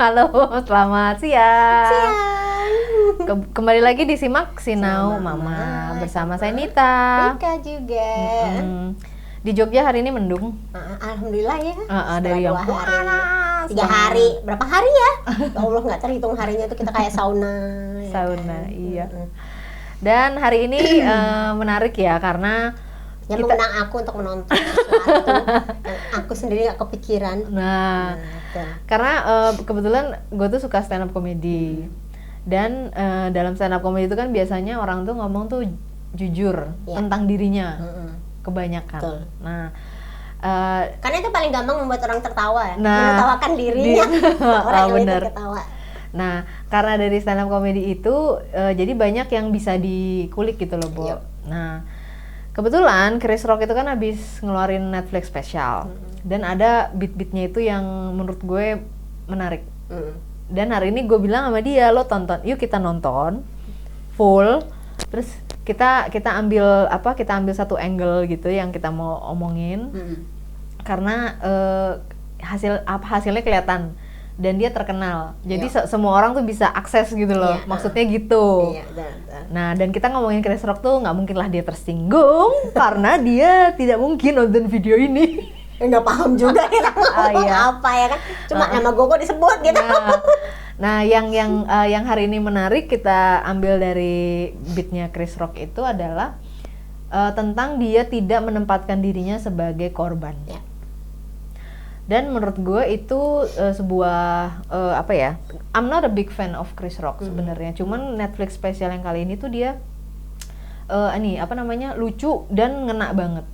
Halo, selamat siang. Siang. Kembali lagi disimak Sinau Sama Mama Mama, bersama sama saya Nita. Rika juga. Di Jogja hari ini mendung. Alhamdulillah ya. Dari yang 2 hari, panas 3 hari, berapa hari ya? Ya Allah nggak terhitung harinya itu kita kayak sauna. Sauna, iya. Dan hari ini menarik ya karena Yang mengundang aku untuk menonton sesuatu yang aku sendiri nggak kepikiran. Nah, karena kebetulan gue tuh suka stand up comedy. Dan dalam stand up comedy itu kan biasanya orang tuh ngomong tuh jujur tentang dirinya. Kebanyakan. Betul. Nah, karena itu paling gampang membuat orang tertawa ya. Nah, menertawakan dirinya. Orang yang bener. itu ketawa. Nah, karena dari stand up comedy itu jadi banyak yang bisa dikulik gitu loh, Bo. Yep. Nah, kebetulan Chris Rock itu kan habis ngeluarin Netflix special. Dan ada beat-beatnya itu yang menurut gue menarik. Dan hari ini gue bilang sama dia, lo tonton, yuk kita nonton full. Terus kita ambil satu angle gitu yang kita mau omongin. Karena hasilnya kelihatan dan dia terkenal. Jadi semua orang tuh bisa akses gitu loh. Maksudnya gitu. Nah, dan kita ngomongin Chris Rock tuh nggak mungkin lah dia tersinggung karena dia tidak mungkin nonton video ini. Nggak paham juga kita ngomong apa ya kan. Cuma nama gue kok disebut gitu. Nah, yang hari ini menarik kita ambil dari beatnya Chris Rock itu adalah tentang dia tidak menempatkan dirinya sebagai korban. Dan menurut gue itu sebuah I'm not a big fan of Chris Rock sebenarnya. Cuman Netflix spesial yang kali ini tuh dia lucu dan ngena banget.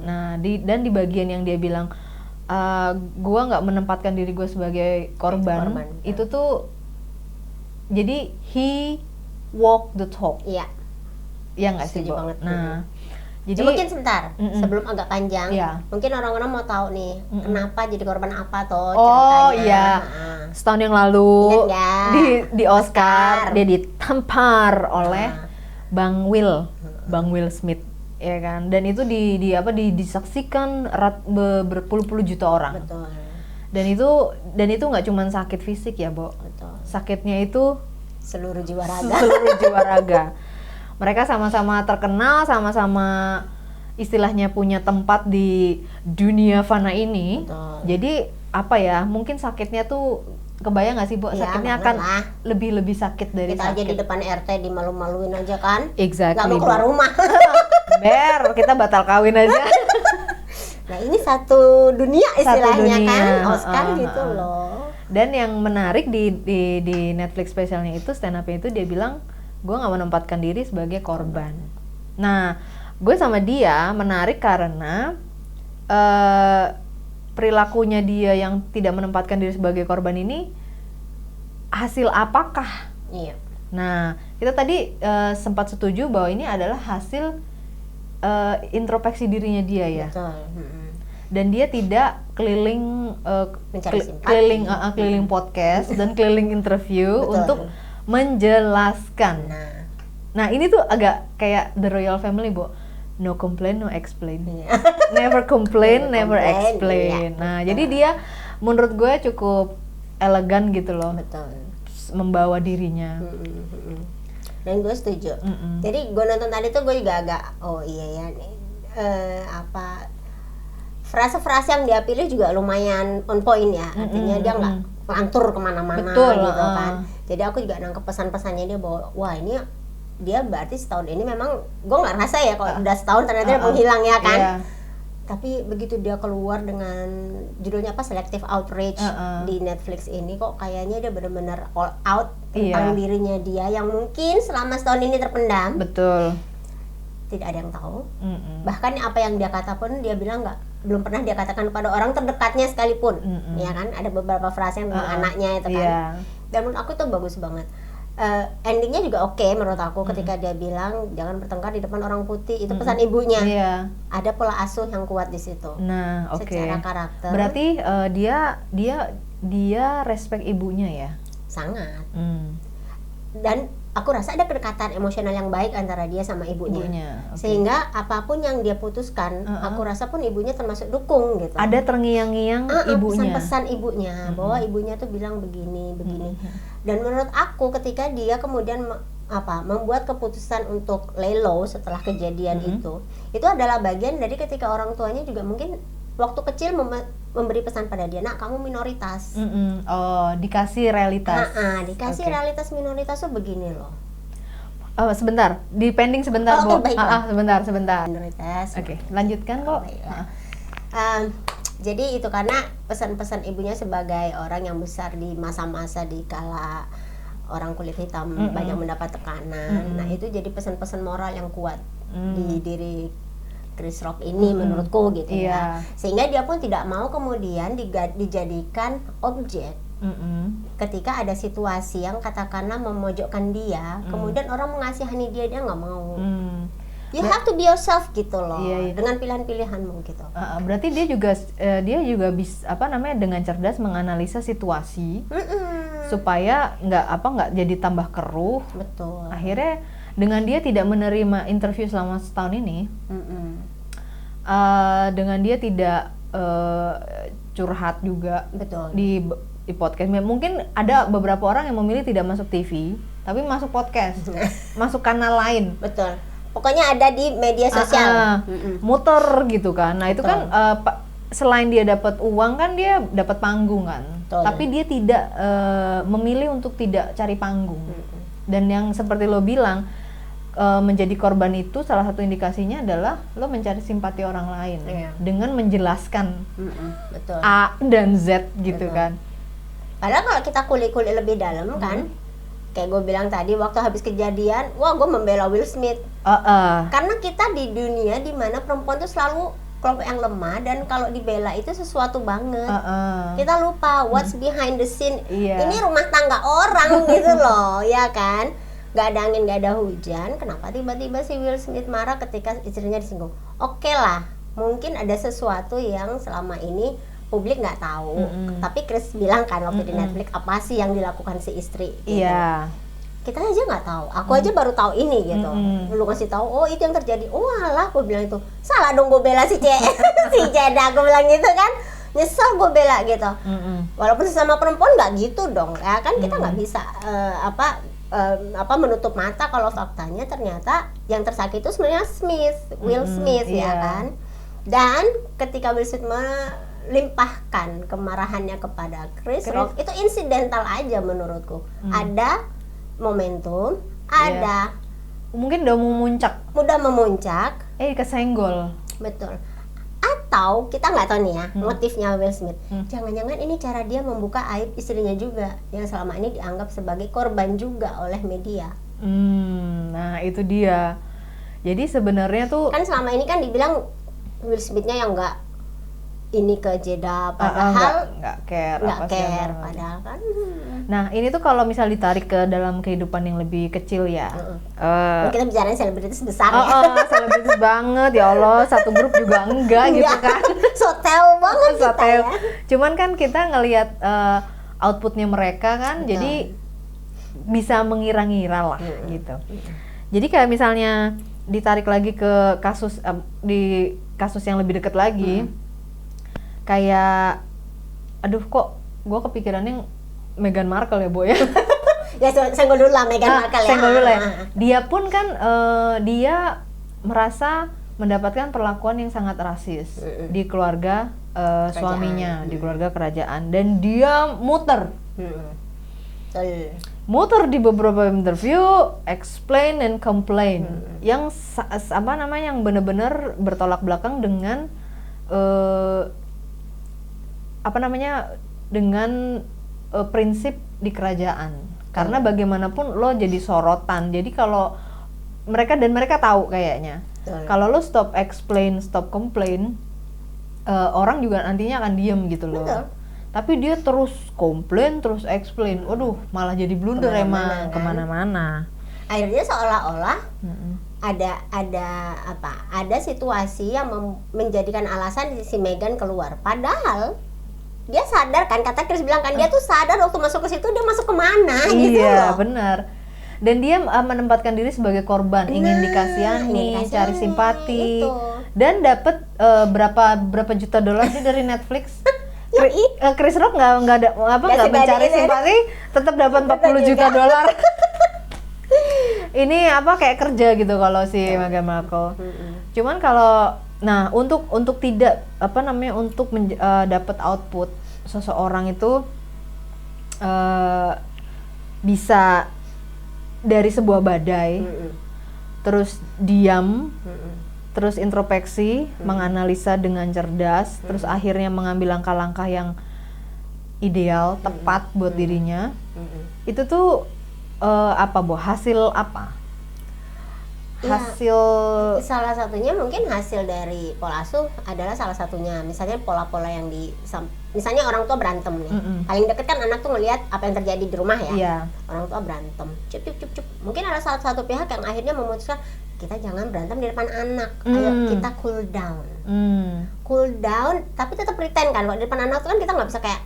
Nah, di bagian yang dia bilang gue nggak menempatkan diri gue sebagai korban. Itu tuh jadi he walk the talk. Iya. Ya nggak sih, Bo? Nah, jadi mungkin sebentar sebelum agak panjang, mungkin orang-orang mau tahu nih kenapa jadi korban apa tuh ceritanya. Oh iya, setahun yang lalu di Oscar dia ditampar oleh Bang Will Smith, ya kan? Dan itu disaksikan berpuluh-puluh juta orang. Betul. Dan itu nggak cuma sakit fisik ya, Bo. Betul. Sakitnya itu seluruh jiwa raga. Mereka sama-sama terkenal, sama-sama istilahnya punya tempat di dunia fana ini. Betul. Jadi mungkin sakitnya tuh kebayang nggak sih, Bu? Sakitnya akan lebih sakit dari kita sakit. aja di depan RT dimalu-maluin aja kan. Exactly. Nggak mau keluar rumah. Kita batal kawin aja. Nah, ini satu dunia istilahnya kan, Oscar gitu loh. Dan yang menarik di Netflix spesialnya itu stand up-nya itu dia bilang gue nggak menempatkan diri sebagai korban. Nah, gue sama dia menarik karena perilakunya dia yang tidak menempatkan diri sebagai korban ini hasil apakah? Iya. Nah, kita tadi sempat setuju bahwa ini adalah hasil introspeksi dirinya dia ya. Betul. Dan dia tidak keliling keliling podcast dan keliling interview untuk menjelaskan. Nah, ini tuh agak kayak The Royal Family, Bu. No complain, no explain. Never complain, never explain. Nah, jadi dia menurut gue cukup elegan gitu loh. Betul. Membawa dirinya. Dan gue setuju. Jadi gue nonton tadi tuh gue juga agak frase-frase yang dia pilih juga lumayan on point ya. Artinya dia nggak lantur kemana-mana gitu kan. Jadi aku juga nangkep pesan-pesannya dia bahwa wah ini dia berarti setahun ini memang gue nggak rasa ya kalau udah setahun ternyata dia menghilang ya kan. Tapi begitu dia keluar dengan judulnya Selective Outrage di Netflix ini kok kayaknya dia benar-benar all out tentang dirinya dia yang mungkin selama setahun ini terpendam. Betul. Tidak ada yang tahu. Bahkan apa yang dia kata pun dia bilang belum pernah dia katakan kepada orang terdekatnya sekalipun. Ya kan, ada beberapa frase yang tentang anaknya itu kan. Dan menurut aku itu bagus banget. Endingnya juga oke menurut aku ketika dia bilang jangan bertengkar di depan orang putih, itu pesan ibunya. Ada pola asuh yang kuat di situ. Nah, secara karakter. Berarti dia respect ibunya ya. Sangat. Dan aku rasa ada kedekatan emosional yang baik antara dia sama ibunya. Okay. Sehingga apapun yang dia putuskan, aku rasa pun ibunya termasuk dukung gitu. Ada terngiang-ngiang ibunya. Pesan-pesan ibunya bahwa ibunya tuh bilang begini. Dan menurut aku ketika dia kemudian membuat keputusan untuk lay low setelah kejadian itu adalah bagian dari ketika orang tuanya juga mungkin waktu kecil memberi pesan pada dia, nak kamu minoritas. Oh, dikasih realitas. Dikasih realitas minoritas tuh begini loh. Sebentar, dipending sebentar, Bu. Sebentar. Minoritas. Oke, lanjutkan kok. Jadi itu karena pesan-pesan ibunya sebagai orang yang besar di masa-masa di kala orang kulit hitam banyak mendapat tekanan. Nah, itu jadi pesan-pesan moral yang kuat di diri Chris Rock ini menurutku gitu ya. Sehingga dia pun tidak mau kemudian dijadikan objek ketika ada situasi yang katakanlah memojokkan dia, kemudian orang mengasihani dia nggak mau. You have to be yourself gitu loh, dengan pilihan-pilihanmu gitu. Berarti dia juga bisa dengan cerdas menganalisa situasi supaya nggak jadi tambah keruh. Betul. Akhirnya dengan dia tidak menerima interview selama setahun ini, dengan dia tidak curhat juga. Betul. di podcast. Mungkin ada beberapa orang yang memilih tidak masuk TV, tapi masuk podcast, masuk kanal lain. Betul. Pokoknya ada di media sosial, muter gitu kan. Nah itu kan selain dia dapat uang kan dia dapat panggung kan. Betul. Tapi dia tidak memilih untuk tidak cari panggung. Dan yang seperti lo bilang, menjadi korban itu salah satu indikasinya adalah lo mencari simpati orang lain dengan menjelaskan Betul. A dan Z gitu kan. Padahal kalau kita kulik-kulik lebih dalam kan, kayak gue bilang tadi waktu habis kejadian, wah gue membela Will Smith. Karena kita di dunia di mana perempuan tuh selalu kelompok yang lemah dan kalau dibela itu sesuatu banget. Kita lupa what's behind the scene. Ini rumah tangga orang gitu loh, ya kan? Gak ada angin, gak ada hujan. Kenapa tiba-tiba si Will Smith marah ketika istrinya disinggung? Oke lah, mungkin ada sesuatu yang selama ini publik nggak tahu. Tapi Chris bilang kan waktu di Netflix, apa sih yang dilakukan si istri? Gitu. Kita aja nggak tahu. Aku aja baru tahu ini gitu. Lu ngasih tahu, oh itu yang terjadi. Oh alah, aku bilang itu salah dong gue bela si Jeda. Aku bilang gitu kan. Nyesel gue bela gitu. Walaupun sesama perempuan nggak gitu dong. Ya kan kita nggak bisa menutup mata kalau faktanya ternyata yang tersakiti itu sebenarnya Will Smith ya kan. Dan ketika Will Smith melimpahkan kemarahannya kepada Chris Rock, itu insidental aja menurutku. Ada momentum, ada mungkin udah memuncak, kesenggol. Betul. Atau kita nggak tahu nih ya motifnya Will Smith. Jangan-jangan ini cara dia membuka aib istrinya juga yang selama ini dianggap sebagai korban juga oleh media. Nah itu dia. Jadi sebenarnya tuh kan selama ini kan dibilang Will Smith-nya yang nggak ini ke Jeda, padahal nggak care padahal kan. Nah ini tuh kalau misal ditarik ke dalam kehidupan yang lebih kecil ya. Kita bicarain selebritis besar selebritis banget ya Allah, satu grup juga enggak gitu kan. Sotel banget kita ya. Cuman kan kita ngelihat outputnya mereka kan, jadi bisa mengira-ngira lah gitu. Jadi kayak misalnya ditarik lagi ke kasus di kasus yang lebih dekat lagi. Kayak aduh kok gue kepikirannya Meghan Markle ya Bo ya. Ya senggol dulu lah Meghan Markle ya. Senggol dulu ya. Dia pun kan dia merasa mendapatkan perlakuan yang sangat rasis di keluarga suaminya, di keluarga kerajaan, dan dia muter di beberapa interview, explain and complain, yang yang benar-benar bertolak belakang dengan dengan prinsip di kerajaan. Karena bagaimanapun lo jadi sorotan. Jadi kalau mereka tahu kayaknya. Kalau lo stop explain, stop complain, orang juga nantinya akan diem gitu loh. Tapi dia terus komplain, terus explain. Waduh, malah jadi blunder kemana-mana. Akhirnya seolah-olah ada situasi yang menjadikan alasan si Meghan keluar. Padahal dia sadar kan, kata Chris bilang kan, dia tuh sadar waktu masuk ke situ dia masuk kemana gitu loh. Benar. Dan dia menempatkan diri sebagai korban, ingin dikasihani, cari simpati, itu. Dan dapat berapa juta dolar sih dari Netflix. Chris Rock nggak mencari simpati, tetap dapat 40 juta dolar. Ini kayak kerja gitu kalau si Meghan Markle. Cuman kalau untuk tidak untuk dapat output seseorang itu bisa dari sebuah badai, terus diam, terus introspeksi, menganalisa dengan cerdas, terus akhirnya mengambil langkah-langkah yang ideal, tepat buat dirinya. Itu tuh hasil apa? Ya, Hasil salah satunya mungkin hasil dari pola asuh adalah salah satunya. Misalnya pola-pola yang misalnya orang tua berantem nih. Paling deket kan anak tuh ngelihat apa yang terjadi di rumah ya. Iya. Orang tua berantem, cup. Mungkin ada salah satu pihak yang akhirnya memutuskan kita jangan berantem di depan anak. Ayo kita cool down. Cool down, tapi tetap pretend kan. Kalau di depan anak tuh kan kita nggak bisa kayak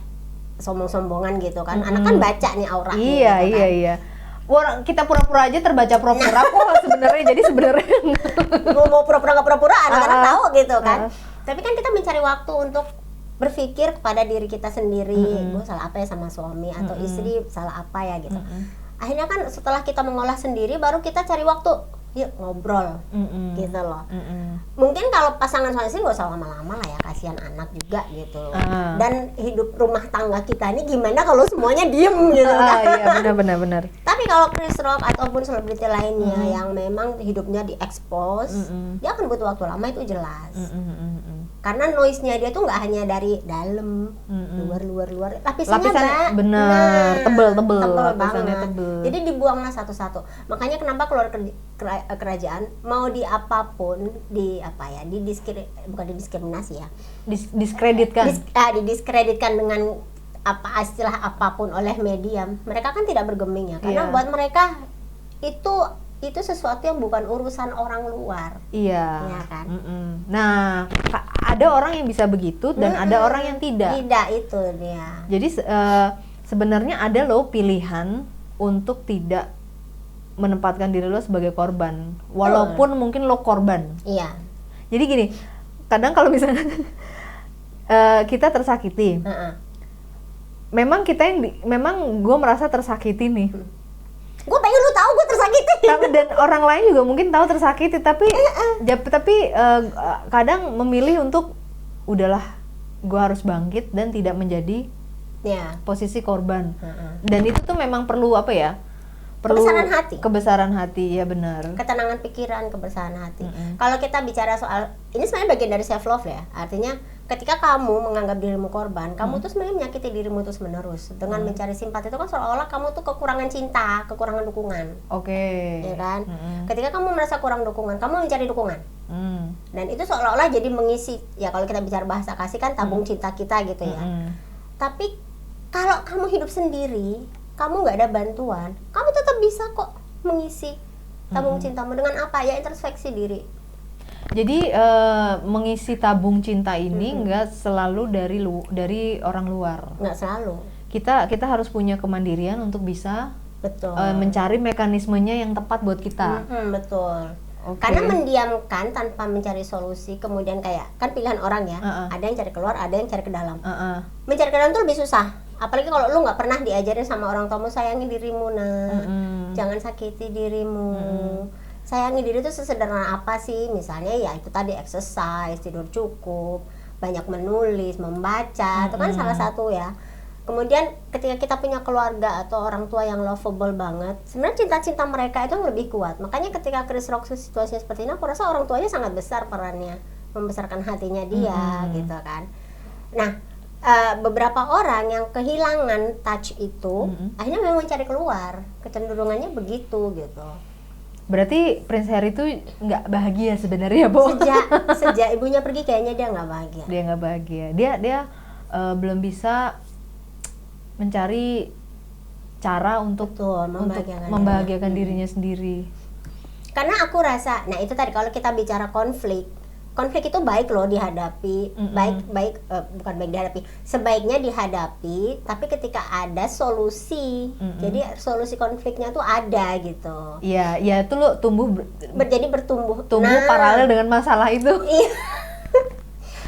sombong-sombongan gitu kan. Anak kan baca nih aura. Iya, gitu kan. Iya. Orang kita pura-pura aja terbaca pura-pura kok sebenarnya. Jadi sebenarnya mau pura-pura nggak pura-pura anak-anak tahu gitu kan. Tapi kan kita mencari waktu untuk berpikir kepada diri kita sendiri, gue salah apa ya sama suami atau istri, salah apa ya gitu. Akhirnya kan setelah kita mengolah sendiri baru kita cari waktu yuk ngobrol gitu loh. Mungkin kalau pasangan suami istri nggak usah lama-lama lah ya, kasihan anak juga gitu. Dan hidup rumah tangga kita ini gimana kalau semuanya diem gitu kan. Iya benar. Tapi kalau Chris Rock ataupun selebriti lainnya yang memang hidupnya diekspos, dia akan butuh waktu lama, itu jelas. Karena noise-nya dia tuh nggak hanya dari dalam, luar, lapisannya benar, tebel banget. Jadi dibuanglah satu-satu. Makanya kenapa keluar kerajaan mau di apapun bukan didiskriminasi ya, didiskreditkan dengan apa istilah apapun oleh media, mereka kan tidak bergeming ya, karena buat mereka itu sesuatu yang bukan urusan orang luar. Iya. Ya kan? Nah, ada orang yang bisa begitu dan ada orang yang tidak. Tidak, itu dia. Jadi sebenarnya ada loh pilihan untuk tidak menempatkan diri lo sebagai korban, walaupun mungkin lo korban. Iya. Jadi gini, kadang kalau misalnya kita tersakiti, memang gue merasa tersakiti nih. Gue pengen lu tahu gue tersakiti. Dan orang lain juga mungkin tahu tersakiti, tapi kadang memilih untuk udahlah, gue harus bangkit dan tidak menjadi posisi korban. Dan itu tuh memang perlu kebesaran hati, ya benar. Ketenangan pikiran, kebesaran hati. Kalau kita bicara soal ini sebenarnya bagian dari self love ya. Artinya ketika kamu menganggap dirimu korban, kamu tuh sebenarnya menyakiti dirimu terus menerus. Dengan mencari simpati itu kan seolah-olah kamu tuh kekurangan cinta, kekurangan dukungan. Oke. Ya kan? Ketika kamu merasa kurang dukungan, kamu mencari dukungan. Dan itu seolah-olah jadi mengisi, ya kalau kita bicara bahasa kasih kan tabung cinta kita gitu ya. Tapi kalau kamu hidup sendiri, kamu nggak ada bantuan, kamu tetap bisa kok mengisi tabung cintamu dengan apa ya, introspeksi diri. Jadi mengisi tabung cinta ini nggak selalu dari orang luar. Nggak selalu. Kita harus punya kemandirian untuk bisa mencari mekanismenya yang tepat buat kita. Betul. Okay. Karena mendiamkan tanpa mencari solusi, kemudian kayak kan pilihan orang ya, ada yang cari keluar, ada yang cari ke dalam. Mencari ke dalam tuh lebih susah. Apalagi kalau lu nggak pernah diajarin sama orang tuamu, sayangi dirimu jangan sakiti dirimu. Sayangi diri itu sesederhana apa sih? Misalnya ya itu tadi, exercise, tidur cukup, banyak menulis, membaca, itu kan salah satu ya. Kemudian ketika kita punya keluarga atau orang tua yang lovable banget, sebenarnya cinta-cinta mereka itu lebih kuat. Makanya ketika Chris Rock situasinya seperti ini, aku rasa orang tuanya sangat besar perannya, membesarkan hatinya dia gitu kan. Nah, beberapa orang yang kehilangan touch itu akhirnya memang mencari keluar, kecenderungannya begitu gitu. Berarti Prince Harry itu nggak bahagia sebenarnya, Bo? Sejak ibunya pergi kayaknya dia nggak bahagia. Dia nggak bahagia. Dia belum bisa mencari cara untuk membahagiakan dirinya sendiri. Karena aku rasa, nah itu tadi kalau kita bicara konflik konflik itu baik loh dihadapi, bukan baik dihadapi, sebaiknya dihadapi, tapi ketika ada solusi, jadi solusi konfliknya tuh ada gitu. Iya, ya itu lo bertumbuh paralel dengan masalah itu. Iya.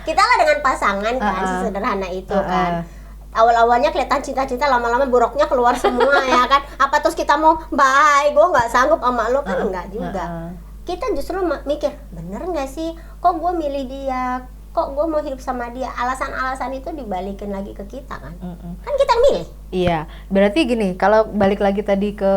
Kita lah dengan pasangan kan, sesederhana itu kan. Awal-awalnya kelihatan cinta-cinta, lama-lama buruknya keluar semua ya kan. Apa terus kita mau bye, gue nggak sanggup sama lo kan, enggak juga. Kita justru mikir, bener nggak sih, kok gue milih dia, kok gue mau hidup sama dia, alasan-alasan itu dibalikin lagi ke kita kan, kan kita milih. Iya, berarti gini, kalau balik lagi tadi ke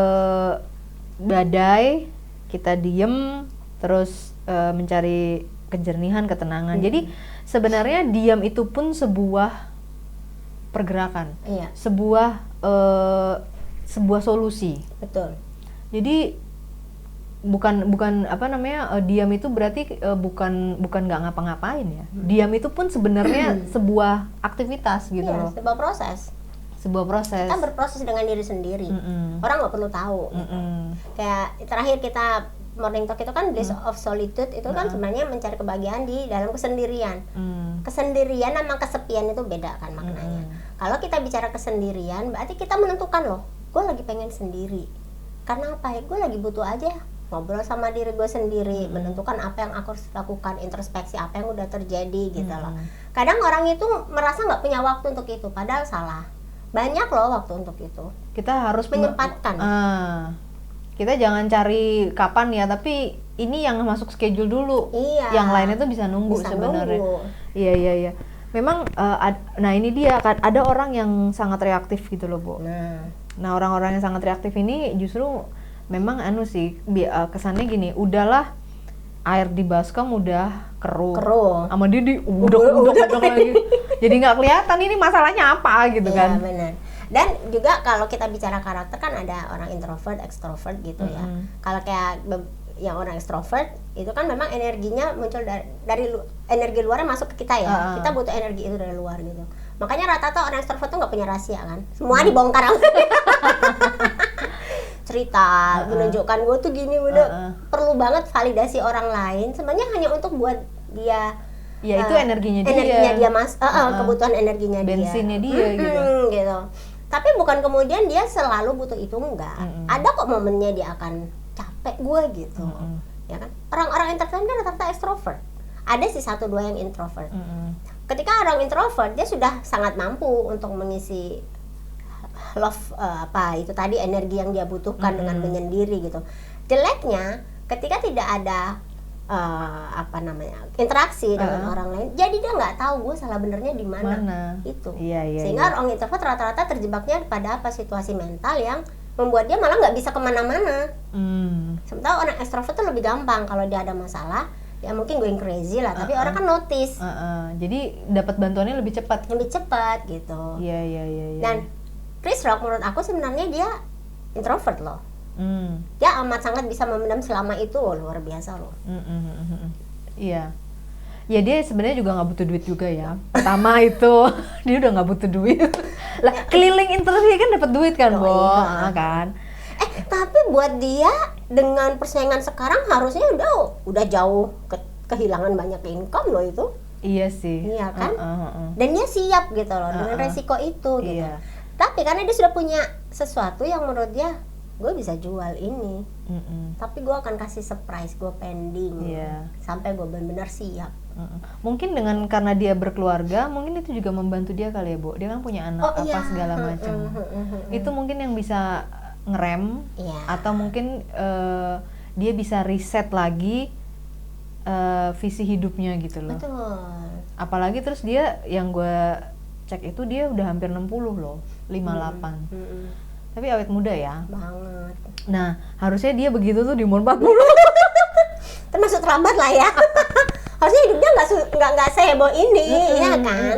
badai, kita diem, terus mencari kejernihan, ketenangan. Jadi sebenarnya diam itu pun sebuah pergerakan, sebuah solusi. Betul. Jadi bukan apa namanya, diam itu berarti bukan nggak ngapa-ngapain ya. Diam itu pun sebenarnya sebuah aktivitas gitu loh. Sebuah proses. Kita berproses dengan diri sendiri. Orang nggak perlu tahu. Kayak terakhir kita morning talk itu kan bliss of solitude, itu kan sebenarnya mencari kebahagiaan di dalam kesendirian. Kesendirian sama kesepian itu beda kan maknanya. Kalau kita bicara kesendirian, berarti kita menentukan loh, gue lagi pengen sendiri. Karena apa ya? Gue lagi butuh aja ngobrol sama diri gue sendiri, menentukan apa yang aku harus lakukan, introspeksi apa yang udah terjadi gitu loh. Kadang orang itu merasa nggak punya waktu untuk itu, padahal salah. Banyak loh waktu untuk itu. Kita harus menyempatkan. Kita jangan cari kapan ya, tapi ini yang masuk schedule dulu. Iya. Yang lainnya tuh bisa nunggu sebenarnya. Iya. Memang nah ini dia, ada orang yang sangat reaktif gitu loh, Bu. Nah orang-orang yang sangat reaktif ini justru memang sih kesannya gini, udahlah air di baskom udah keruh. Sama dia udah lagi. Jadi nggak kelihatan ini masalahnya apa gitu kan. Iya benar. Dan juga kalau kita bicara karakter kan ada orang introvert, extrovert gitu ya. Kalau kayak yang orang extrovert itu kan memang energinya muncul dari energi luarnya masuk ke kita ya. Kita butuh energi itu dari luar gitu. Makanya rata-rata orang extrovert tuh nggak punya rahasia kan. Semua dibongkar. Cerita, menunjukkan gue tuh gini, perlu banget validasi orang lain. Sebenarnya hanya untuk buat dia. Ya itu energinya dia mas, kebutuhan energinya bensinnya dia gitu. Tapi bukan kemudian dia selalu butuh itu, enggak. Ada kok momennya dia akan capek gue gitu, ya kan. Orang-orang introvert kan rata-rata extrovert. Ada sih 1-2 yang introvert. Ketika orang introvert dia sudah sangat mampu untuk mengisi love itu tadi energi yang dia butuhkan dengan menyendiri gitu. Jeleknya ketika tidak ada interaksi dengan orang lain, jadi dia nggak tahu gue salah benernya di mana itu. Sehingga orang introvert rata-rata terjebaknya pada situasi mental yang membuat dia malah nggak bisa kemana-mana. Sementara orang extrovert tuh lebih gampang, kalau dia ada masalah ya mungkin going crazy lah, tapi orang kan notice. Jadi dapat bantuannya lebih cepat gitu. Iya. Dan Chris Rock menurut aku sebenarnya dia introvert loh. Dia amat sangat bisa memendam selama itu, luar biasa loh. Iya. Ya dia sebenarnya juga nggak butuh duit juga ya. Pertama itu dia udah nggak butuh duit. Lah keliling interview kan dapat duit kan, Bo, kan. Tapi buat dia dengan persaingan sekarang harusnya udah jauh kehilangan banyak income loh itu. Iya sih. Iya kan? Dan dia siap gitu loh dengan resiko itu gitu. Tapi karena dia sudah punya sesuatu yang menurut dia, gue bisa jual ini, tapi gue akan kasih surprise, gue pending sampai gue benar-benar siap. Mungkin karena dia berkeluarga, mungkin itu juga membantu dia kali ya, Bu. Dia kan punya anak segala macam. Itu mungkin yang bisa ngerem, atau mungkin dia bisa riset lagi visi hidupnya gitu loh. Betul. Apalagi terus dia yang gue cek itu dia udah hampir 60 loh, 58. Tapi awet muda ya. Banget. Nah, harusnya dia begitu tuh di umur 40. Termasuk terlambat lah ya. Harusnya hidupnya nggak seheboh ini, ya kan?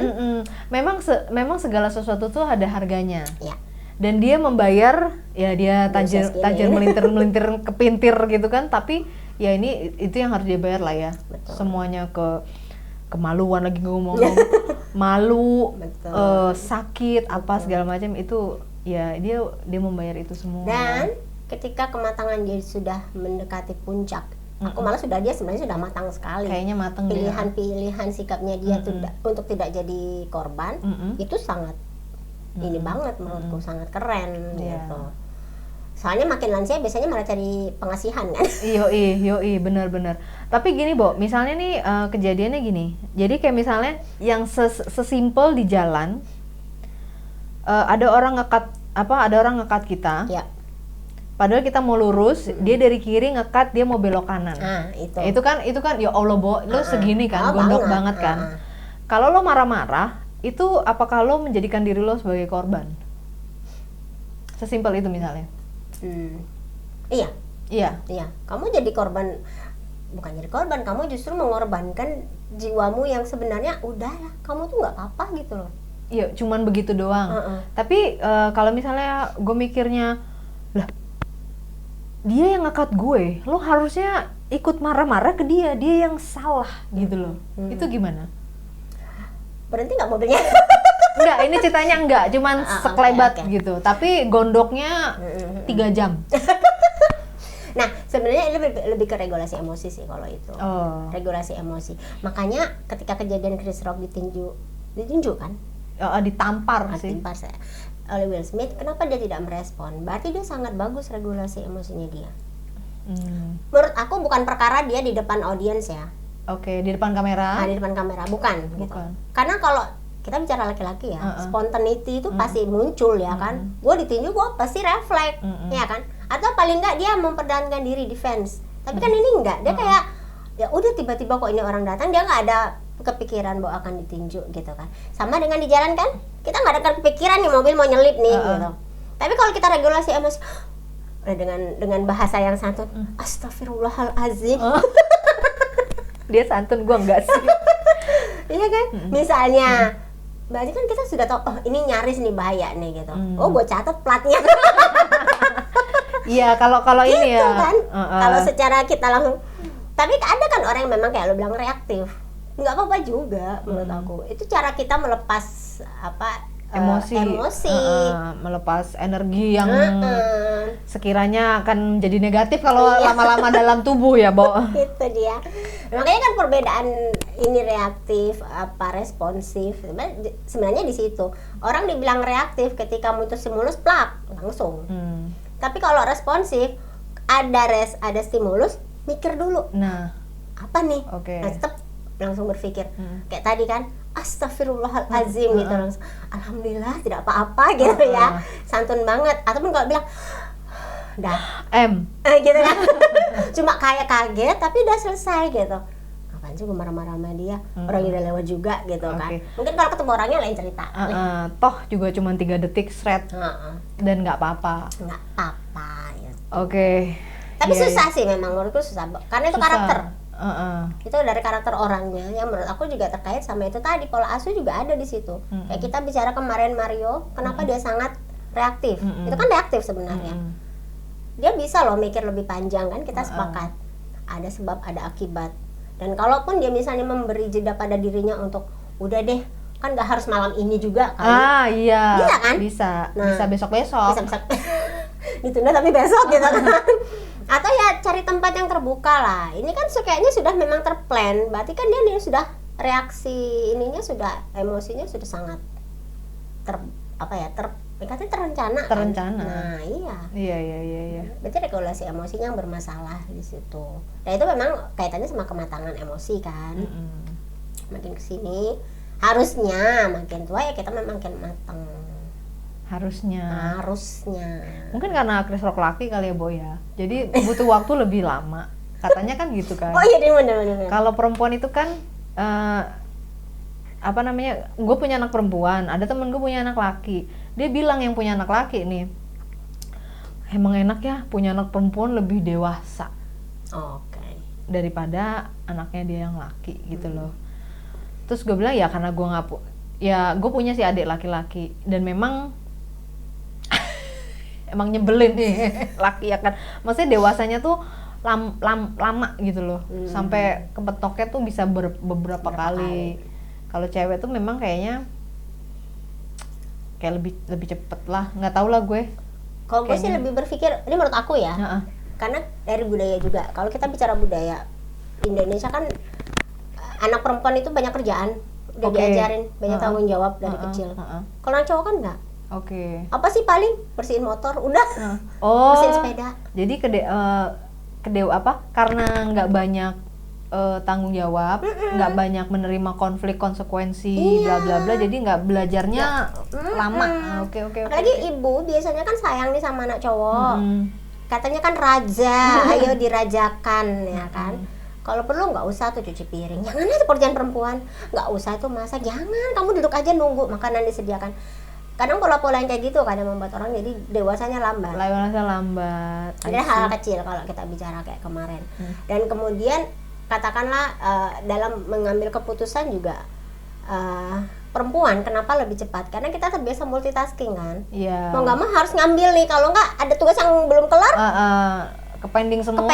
Memang segala sesuatu tuh ada harganya. Ya. Dan dia membayar, ya dia tajir melintir kepintir gitu kan, tapi ya itu yang harus dia bayar lah ya. Betul. Semuanya kemaluan lagi ngomong, malu, sakit, apa segala macam itu ya dia membayar itu semua. Dan ketika kematangan dia sudah mendekati puncak, Aku malah dia sebenarnya sudah matang sekali. Kayaknya matang pilihan sikapnya dia untuk tidak jadi korban itu sangat ini banget menurutku, sangat keren gitu. Soalnya makin lansia biasanya malah cari pengasihan kan. Yoi, benar-benar. Tapi gini, Bo, misalnya nih kejadiannya gini. Jadi kayak misalnya yang sesimpel di jalan, ada orang ngekat kita. Ya. Padahal kita mau lurus, dia dari kiri ngekat, dia mau belok kanan. Itu kan ya Allah, Bo, lo segini kan, gondok banget kan. Kalau lo marah-marah, itu apakah lo menjadikan diri lo sebagai korban? Sesimpel itu misalnya. Iya. Kamu jadi korban, bukan jadi korban, kamu justru mengorbankan jiwamu yang sebenarnya udah ya, kamu tuh nggak apa-apa gitu loh. Iya, cuman begitu doang. Tapi kalau misalnya gue mikirnya, lah, dia yang ngekat gue, lo harusnya ikut marah-marah ke dia yang salah gitu loh. Itu gimana? Berhenti nggak mobilnya? Enggak, ini ceritanya enggak, cuman sekelebat gitu. Tapi gondoknya 3 jam. Nah, sebenarnya ini lebih ke regulasi emosi sih kalau itu. Regulasi emosi. Makanya ketika kejadian Chris Rock ditinju kan? Ditampar sih. Ditampar oleh Will Smith. Kenapa dia tidak merespon? Berarti dia sangat bagus regulasi emosinya dia. Menurut aku bukan perkara dia di depan audiens ya. Oke, di depan kamera. Di depan kamera, bukan. Gitu. Karena kalau kita bicara laki-laki ya, spontaneity itu pasti muncul ya kan. Gue ditinju, gue pasti refleks, ya kan. Atau paling enggak dia mempertahankan diri, defense. Tapi kan ini enggak, dia kayak ya udah tiba-tiba kok ini orang datang, dia nggak ada kepikiran bahwa akan ditinju gitu kan. Sama dengan di jalan kan, kita nggak ada kepikiran nih mobil mau nyelip nih gitu. Tapi kalau kita regulasi emosi dengan bahasa yang santun, astagfirullahalazim. Dia santun, gua enggak sih. Iya kan? Misalnya berarti kan kita sudah tahu, oh ini nyaris nih bahaya nih gitu. Oh, gue catat platnya. Iya, kalau gitu ini ya. Kan? Kalau secara kita langsung. Tapi ada kan orang yang memang kayak lo bilang reaktif. Nggak apa-apa juga menurut aku. Itu cara kita melepas emosi. Melepas energi yang sekiranya akan menjadi negatif kalau lama-lama dalam tubuh ya, Bo. Itu dia. Makanya kan perbedaan ini reaktif responsif sebenarnya di situ. Orang dibilang reaktif ketika muncul stimulus plak langsung. Tapi kalau responsif ada stimulus mikir dulu. Nah, apa nih? Nah, tetap langsung berpikir. Kayak tadi kan, astagfirullahalazim gitu langsung. Alhamdulillah tidak apa-apa gitu ya. Santun banget. Ataupun kalau bilang dah gitu kan. Cuma kayak kaget tapi udah selesai gitu. Apaan sih gue marah-marah sama dia? Orangnya udah lewat juga gitu kan. Mungkin kalau ketemu orangnya lain cerita. Toh juga cuma 3 detik shred. Dan nggak apa-apa. Nggak apa-apa gitu. Tapi susah sih memang, menurutku susah. Karena itu karakter. Itu dari karakter orangnya yang menurut aku juga terkait sama itu tadi, pola asuh juga ada di situ. Kayak kita bicara kemarin Mario, kenapa dia sangat reaktif? Itu kan reaktif sebenarnya. Dia bisa loh mikir lebih panjang kan, kita sepakat. Ada sebab, ada akibat. Dan kalaupun dia misalnya memberi jeda pada dirinya untuk udah deh, kan nggak harus malam ini juga kan? Iya. Bisa kan? Bisa. Nah, bisa besok-besok. Bisa. Ditunda tapi besok gitu kan. Atau ya cari tempat yang terbuka lah. Ini kan kayaknya sudah memang terplan. Berarti kan dia sudah reaksi ininya sudah, emosinya sudah sangat terencana. Kan? Nah, iya. Iya. Berarti regulasi emosinya yang bermasalah di situ. Nah, itu memang kaitannya sama kematangan emosi kan. Makin kesini harusnya makin tua ya kita memang makin matang. Harusnya. Mungkin karena Chris Rock laki kali ya, Bo ya. Jadi butuh waktu lebih lama. Katanya kan gitu kan. Oh iya, benar. Kalau perempuan itu kan gue punya anak perempuan, ada temen gue punya anak laki. Dia bilang yang punya anak laki nih, emang enak ya punya anak perempuan lebih dewasa. Daripada anaknya dia yang laki gitu loh. Terus gue bilang ya karena gue punya si adik laki-laki dan memang emang nyebelin nih laki ya kan. Maksudnya dewasanya tuh lama gitu loh. Sampai kepetoknya tuh bisa beberapa kali. Kalau cewek tuh memang kayaknya kayak lebih cepet lah. Nggak tahu lah gue. Kalau gue sih lebih berpikir, ini menurut aku ya. karena dari budaya juga. Kalau kita bicara budaya Indonesia kan anak perempuan itu banyak kerjaan, udah diajarin banyak tanggung jawab dari kecil. Kalau anak cowok kan enggak. Apa sih paling bersihin motor, udah. Bersihin sepeda. Jadi karena nggak banyak tanggung jawab, nggak banyak menerima konflik konsekuensi, bla bla bla, jadi nggak belajarnya lama. Oke. Apalagi ibu biasanya kan sayang nih sama anak cowok. Katanya kan raja, ayo dirajakan, ya kan. Kalau perlu nggak usah tuh cuci piring, jangan itu pekerjaan perempuan, nggak usah tuh masak, jangan, kamu duduk aja nunggu makanan disediakan. Kadang pola-pola yang kayak gitu kadang membuat orang jadi dewasanya lambat. Ada hal kecil kalau kita bicara kayak kemarin. Dan kemudian katakanlah dalam mengambil keputusan juga perempuan kenapa lebih cepat? Karena kita terbiasa multitasking kan. Mau nggak mau harus ngambil nih, kalau nggak ada tugas yang belum kelar. Kepending semua.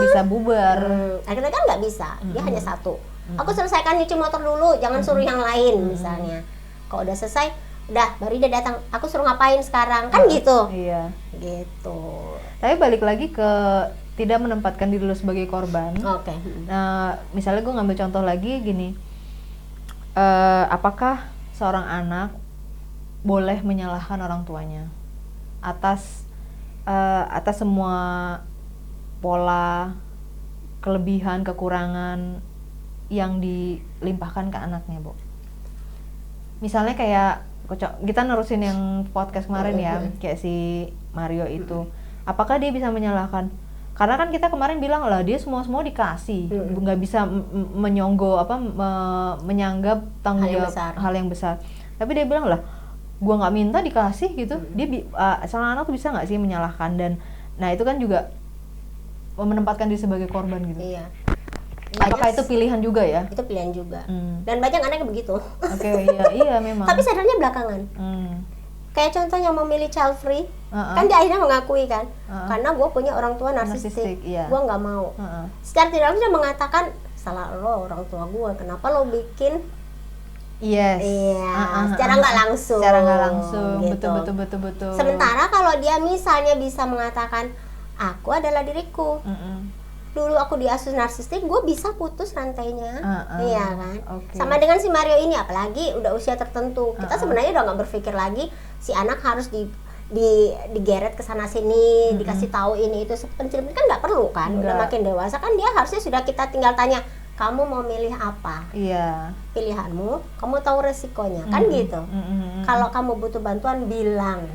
Bisa bubar. Akhirnya kan nggak bisa. Dia hanya satu. Aku selesaikan nyuci motor dulu, jangan suruh yang lain misalnya. Kalau udah selesai, udah baru dia datang, aku suruh ngapain sekarang, kan gitu. Gitu. Tapi balik lagi ke tidak menempatkan diri lu sebagai korban. Nah, misalnya gue ngambil contoh lagi gini, apakah seorang anak boleh menyalahkan orang tuanya atas semua pola kelebihan kekurangan yang dilimpahkan ke anaknya, Bu? Misalnya kayak kita nerusin yang podcast kemarin ya, kayak si Mario itu, apakah dia bisa menyalahkan? Karena kan kita kemarin bilang lah dia semua dikasih, nggak bisa menyanggap tanggung jawab hal yang besar. Tapi dia bilang lah, gua nggak minta dikasih gitu. Dia seorang anak tuh bisa nggak sih menyalahkan, dan nah itu kan juga menempatkan diri sebagai korban gitu. Apakah itu pilihan juga ya? Itu pilihan juga. Dan banyak anak yang begitu. Iya memang. Tapi sadarnya belakangan. Kayak contohnya memilih child free, kan dia akhirnya mengakui kan, karena gue punya orang tua narsistik, gue nggak mau. Secara tidak langsung dia mengatakan, salah lo orang tua gue, kenapa lo bikin? Secara nggak langsung. Gitu. Betul. Sementara kalau dia misalnya bisa mengatakan, aku adalah diriku. Dulu aku diasuh narsistik, gue bisa putus rantainya, iya kan? Sama dengan si Mario ini, apalagi udah usia tertentu, kita sebenarnya udah nggak berpikir lagi si anak harus digeret ke sana sini, dikasih tahu ini itu pencelimit kan nggak perlu kan? Udah makin dewasa kan dia harusnya sudah kita tinggal tanya, kamu mau milih apa? Pilihanmu, kamu tahu resikonya, kan gitu. Kalau kamu butuh bantuan bilang.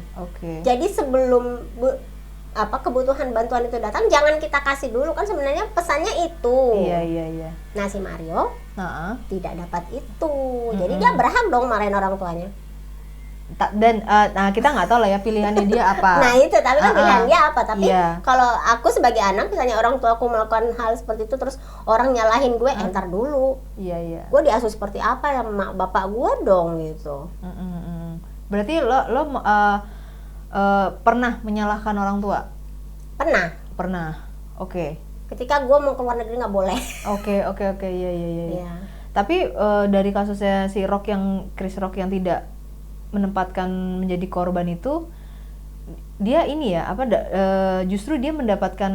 Jadi sebelum kebutuhan bantuan itu datang, jangan kita kasih dulu, kan sebenarnya pesannya itu. Iya. Nah si Mario tidak dapat itu, jadi dia berhak dong marahin orang tuanya. Dan nah kita nggak tahu lah ya pilihannya dia apa. Nah itu, tapi kan pilihan dia apa. Tapi kalau aku sebagai anak, misalnya orang tua aku melakukan hal seperti itu, terus orang nyalahin gue, entar dulu. Gue diasuh seperti apa ya mak bapak gue dong gitu. Berarti lo pernah menyalahkan orang tua? Pernah. Oke. Ketika gue mau ke luar negeri nggak boleh. Oke. Iya. Tapi dari kasusnya si Chris Rock yang tidak menempatkan menjadi korban itu, dia ini ya justru dia mendapatkan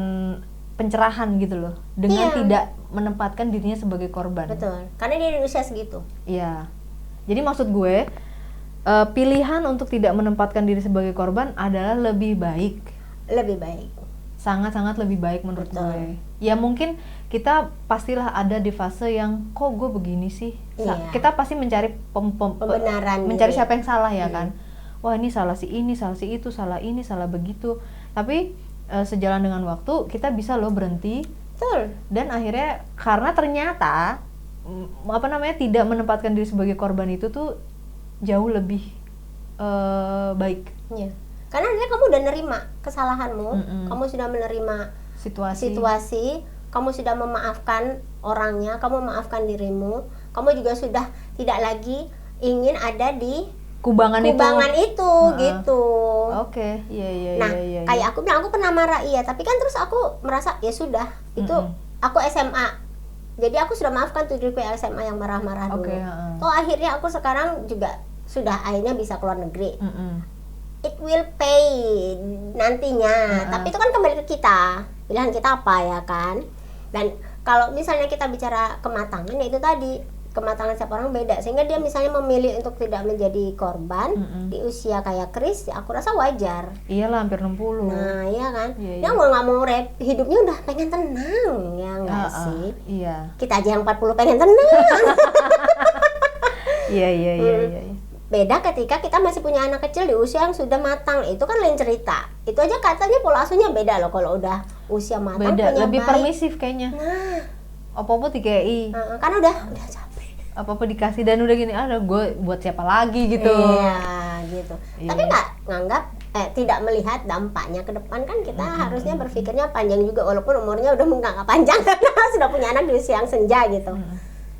pencerahan gitu loh dengan tidak menempatkan dirinya sebagai korban. Betul. Karena dia di usia segitu. Iya. Jadi maksud gue, pilihan untuk tidak menempatkan diri sebagai korban adalah lebih baik. Sangat-sangat lebih baik menurut gue. Ya mungkin kita pastilah ada di fase yang kok gue begini sih. Kita pasti mencari pembenaran, mencari siapa yang salah ya kan. Wah ini salah si ini, salah si itu, salah ini, salah begitu. Tapi sejalan dengan waktu kita bisa loh berhenti. Betul. Dan akhirnya karena ternyata tidak menempatkan diri sebagai korban itu tuh jauh lebih baik. Karena akhirnya kamu udah nerima kesalahanmu, kamu sudah menerima situasi, kamu sudah memaafkan orangnya, kamu memaafkan dirimu, kamu juga sudah tidak lagi ingin ada di kubangan itu gitu. Iya. Nah, kayak aku bilang aku pernah marah, tapi kan terus aku merasa ya sudah, itu aku SMA. Jadi aku sudah maafkan tuh diriku yang SMA yang marah-marah dulu. Akhirnya aku sekarang juga sudah akhirnya bisa keluar negeri. it will pay nantinya. Tapi itu kan kembali ke kita, pilihan kita apa ya kan. Dan kalau misalnya kita bicara kematangan, ya itu tadi, kematangan setiap orang beda, sehingga dia misalnya memilih untuk tidak menjadi korban di usia kayak Chris, ya aku rasa wajar. Iyalah, hampir 60. Nah iya kan, Iya, dia mau nggak mau hidupnya udah pengen tenang, ya nggak sih? Iya. Kita aja yang 40 pengen tenang. Iya. Beda ketika kita masih punya anak kecil di usia yang sudah matang, itu kan lain cerita. Itu aja katanya pola asuhnya beda loh kalau udah usia matang. Beda, punya lebih bayi. permisif kayaknya. Nah, Apa-apa dikei. kan udah capek. Apa-apa dikasih dan udah gini, gue buat siapa lagi gitu. Iya, gitu. Iya. Tapi nggak nganggap, tidak melihat dampaknya ke depan kan kita harusnya berpikirnya panjang juga, walaupun umurnya udah nggak panjang karena sudah punya anak di usia yang senja gitu.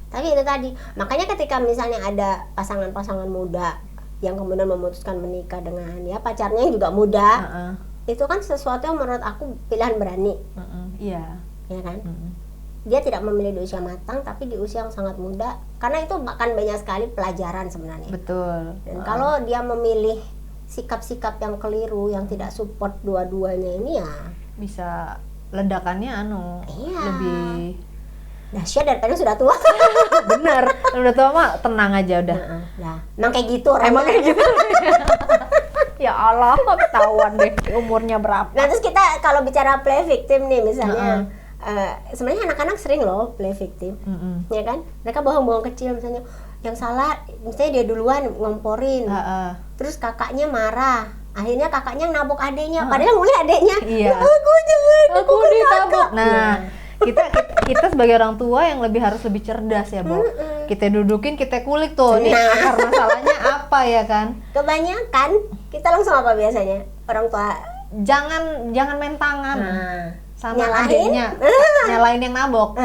Tapi itu tadi, makanya ketika misalnya ada pasangan-pasangan muda yang kemudian memutuskan menikah dengan ya pacarnya yang juga muda, itu kan sesuatu yang menurut aku pilihan berani. Iya. Ya kan? Dia tidak memilih di usia matang, tapi di usia yang sangat muda, karena itu akan banyak sekali pelajaran sebenarnya. Betul. Dan kalau dia memilih sikap-sikap yang keliru, yang tidak support dua-duanya ini, ya bisa ledakannya Iya. lebih dahsyat daripada sudah tua. bener. Udah tua mah tenang aja udah. Nah, emang kayak gitu orangnya. Emang kayak gitu. Ya Allah, ketahuan deh umurnya berapa. Nah, terus kita kalau bicara play victim nih misalnya, sebenarnya anak-anak sering loh play victim, ya kan? Mereka bohong-bohong kecil, misalnya yang salah, misalnya dia duluan ngomporin, terus kakaknya marah, akhirnya kakaknya nabok adeknya, padahal yang mulai adeknya. Iya. Aku ditabok. Nah, kita sebagai orang tua yang harus lebih cerdas ya, Bo. Kita dudukin, kita kulik tuh, nih akar masalahnya apa ya kan? Kebanyakan kita langsung apa biasanya? Orang tua jangan main tangan sama nyalahin? adiknya, nyalain yang nabok.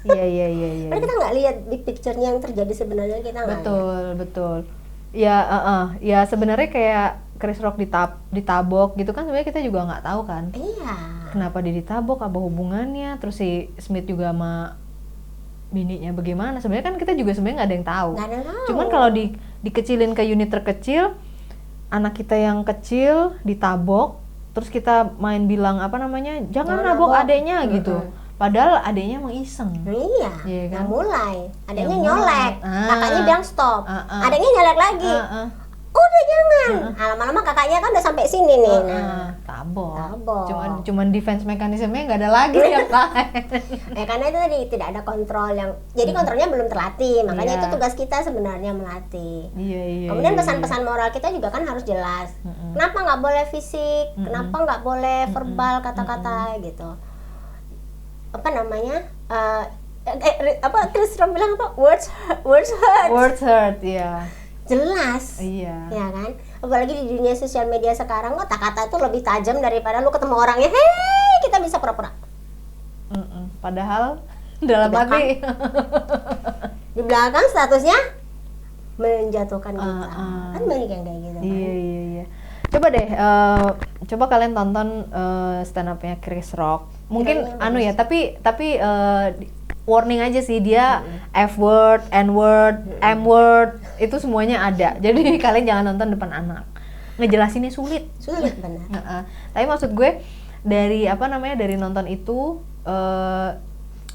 Iya. Karena kita nggak lihat big picture-nya yang terjadi sebenarnya, kita nggak lihat. Betul. Ya sebenarnya kayak Chris Rock ditabok gitu kan, sebenarnya kita juga nggak tahu kan. Iya. Kenapa dia ditabok, apa hubungannya, terus si Smith juga sama bininya bagaimana, sebenarnya kan kita juga sebenarnya nggak ada yang tahu. Nggak ada yang tahu. Cuman kalau dikecilin ke unit terkecil, anak kita yang kecil ditabok, terus kita main bilang jangan nabok adeknya gitu, padahal adeknya emang iseng. Iya kan? Mulai adeknya Yang nyolek, mulai. kakaknya bilang stop, adeknya nyolek lagi, udah jangan. Lama-lama kakaknya kan udah sampai sini nih. Tabok. Cuman defense mekanismenya nggak ada lagi yang lain. Karena itu tadi tidak ada kontrol yang, jadi kontrolnya belum terlatih, makanya itu tugas kita sebenarnya melatih. Iya. Kemudian pesan-pesan moral kita juga kan harus jelas. Kenapa nggak boleh fisik? Kenapa nggak boleh verbal kata-kata gitu? Chris Rock bilang apa? Words hurt. Iya. Jelas. Iya. Ya kan? Apalagi di dunia sosial media sekarang, kata-kata itu lebih tajam daripada lu ketemu orangnya. Hei, kita bisa pura-pura. Padahal dalam hati di belakang statusnya menjatuhkan kita. Kan banyak yang kayak gitu kan. Iya. Coba deh, coba kalian tonton stand up-nya Chris Rock. Mungkin tapi warning aja sih, dia F-word, N-word, M-word, itu semuanya ada. Jadi kalian jangan nonton depan anak. Ngejelasinnya sulit benar. Tapi maksud gue dari nonton itu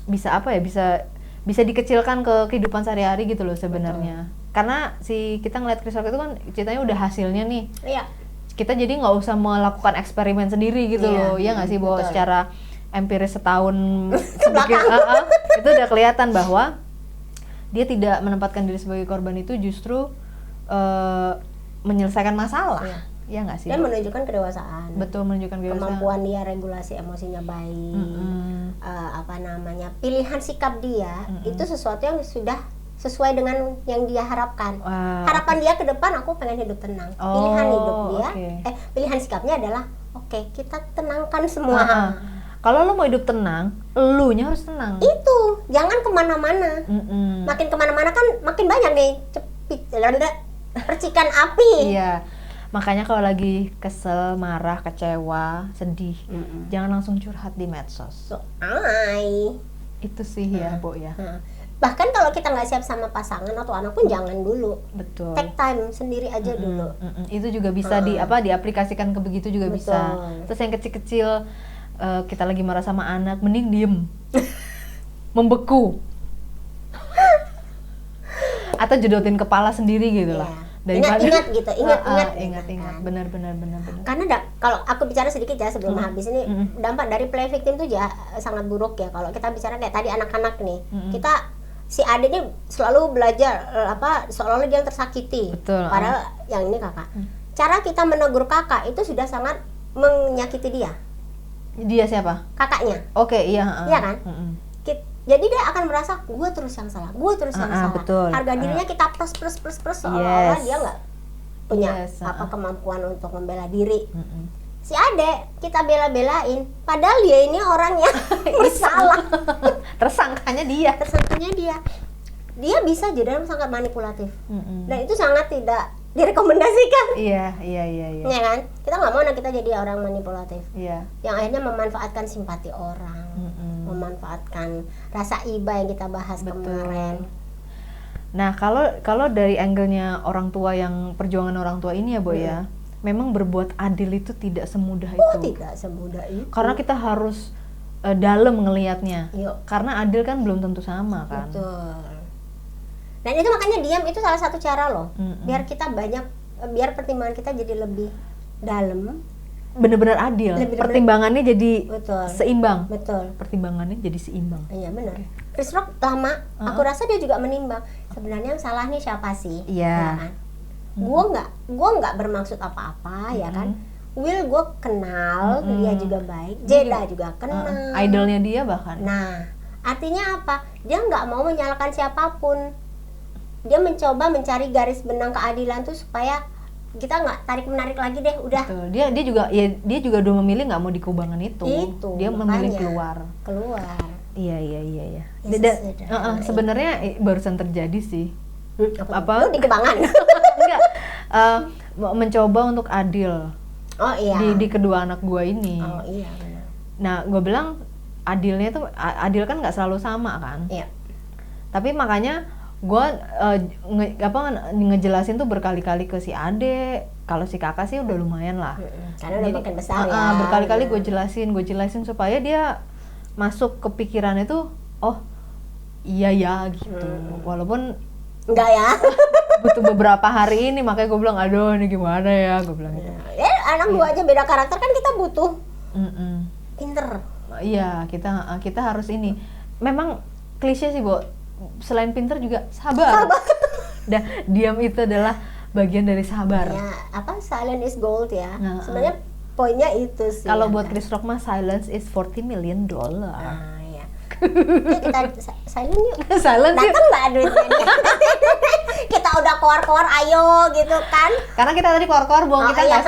bisa dikecilkan ke kehidupan sehari-hari gitu loh sebenarnya. Karena kita ngeliat Chris Rock itu kan ceritanya udah hasilnya nih. Iya. Kita jadi nggak usah melakukan eksperimen sendiri gitu loh. Ya nggak sih, bahwa secara empiris setahun sedikit itu udah kelihatan bahwa dia tidak menempatkan diri sebagai korban, itu justru menyelesaikan masalah. Ya nggak sih? Dan menunjukkan kedewasaan. Betul, menunjukkan kedewasaan. Kemampuan dia regulasi emosinya baik. Pilihan sikap dia itu sesuatu yang sudah sesuai dengan yang dia harapkan. Harapan dia ke depan, aku pengen hidup tenang. Pilihan hidup dia, pilihan sikapnya adalah kita tenangkan semua. Kalau lo mau hidup tenang, elunya harus tenang. Itu, jangan kemana-mana. Makin kemana-mana kan makin banyak nih percikan api. Iya, makanya kalau lagi kesel, marah, kecewa, sedih, jangan langsung curhat di medsos. Itu sih ya, Bo ya. bahkan kalau kita nggak siap sama pasangan atau anak pun jangan dulu. Betul. Take time sendiri aja dulu. Itu juga bisa diaplikasikan ke begitu juga. Betul. Bisa. Terus yang kecil-kecil kita lagi marah sama anak, mending diem, membeku, atau jodotin kepala sendiri gitu lah. Ingat gitu, ingat. Benar. Karena kalau aku bicara sedikit ya sebelum habis ini, dampak dari play victim itu sangat buruk ya. Kalau kita bicara kayak tadi anak-anak nih, kita si adik ini selalu belajar seolah-olah dia yang tersakiti. Betul. Padahal yang ini kakak. Cara kita menegur kakak itu sudah sangat menyakiti dia. Dia siapa? Kakaknya. Oke, iya. Iya kan? Jadi dia akan merasa gue terus yang salah, salah. Betul. Harga dirinya kita plus seolah-olah dia nggak punya kemampuan untuk membela diri. Si adek kita bela-belain, padahal dia ini orangnya bersalah. Tersangkanya dia. Dia bisa jadi orang sangat manipulatif. Dan itu sangat tidak direkomendasikan. Iya. Ya kan? Kita nggak mau anak kita jadi orang manipulatif. Iya. Yang akhirnya memanfaatkan simpati orang, memanfaatkan rasa iba yang kita bahas kemarin. Nah, kalau dari angle-nya orang tua, yang perjuangan orang tua ini ya, Boy ya, memang berbuat adil itu tidak semudah itu. Tidak semudah itu. Karena kita harus dalam ngelihatnya. Karena adil kan belum tentu sama kan. Betul. Dan itu makanya diam itu salah satu cara loh, biar kita biar pertimbangan kita jadi lebih dalam, benar-benar adil. Pertimbangannya jadi seimbang. Betul. Pertimbangannya jadi seimbang. Iya benar. Chris Rock lama, aku rasa dia juga menimbang. Sebenarnya yang salah nih siapa sih? Iya. Kan? Gua nggak bermaksud apa-apa ya kan. Will gue kenal, dia juga baik. Jeda juga kenal. Idolnya dia bahkan. Nah, artinya apa? Dia nggak mau menyalahkan siapapun. Dia mencoba mencari garis benang keadilan tuh supaya kita nggak tarik menarik lagi deh, udah. Betul. Dia juga udah memilih nggak mau di kubangan itu. Dia memilih keluar. Iya. Sebenarnya barusan terjadi sih. Apa? Lu di kubangan? Enggak. Mencoba untuk adil. Oh iya. Di kedua anak gua ini. Oh iya benar. Nah, gua bilang adil kan nggak selalu sama kan. Iya. Tapi makanya gue ngejelasin tuh berkali-kali ke si ade. Kalau si kakak sih udah lumayan lah. Karena udah makin besar ya. Berkali-kali gue jelasin supaya dia masuk ke pikirannya tuh, oh iya ya gitu. Walaupun enggak ya. Butuh beberapa hari ini, makanya gue bilang aduh ini gimana ya, gue bilang gitu. Ya anak gue aja beda karakter kan, kita butuh pinter. Iya, kita harus ini. Memang klise sih, Bo. Selain pinter juga sabar. Dan diam itu adalah bagian dari sabar. Ya, silence is gold ya. Sebenarnya poinnya itu sih. Kalau buat Chris Rock mah silence is $40 million. Iya. Kita silent yuk. Silent yuk. Datang nggak duitnya? Kita udah keluar ayo gitu kan. Karena kita tadi keluar kita nggak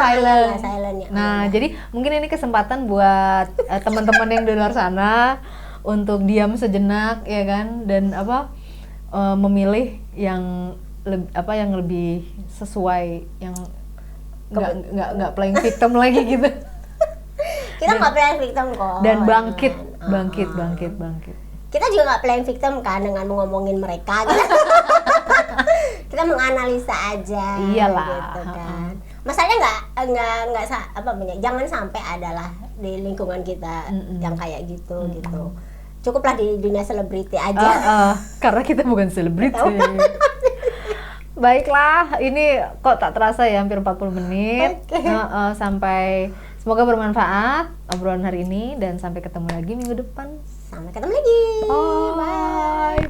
silent. Ya. Nah, jadi mungkin ini kesempatan buat teman-teman yang di luar sana untuk diam sejenak ya kan, dan memilih yang lebih sesuai, yang nggak playing victim lagi gitu. Kita nggak playing victim kok. Dan bangkit. Kita juga nggak playing victim kan dengan ngomongin mereka gitu. Kita menganalisa aja. Iyalah. Gitu kan. Masalahnya jangan sampai adalah di lingkungan kita yang kayak gitu gitu. Cukuplah di dunia selebriti aja. Karena kita bukan selebriti. Baiklah, ini kok tak terasa ya hampir 40 menit. Sampai, semoga bermanfaat obrolan hari ini, dan sampai ketemu lagi minggu depan. Sampai ketemu lagi. Bye.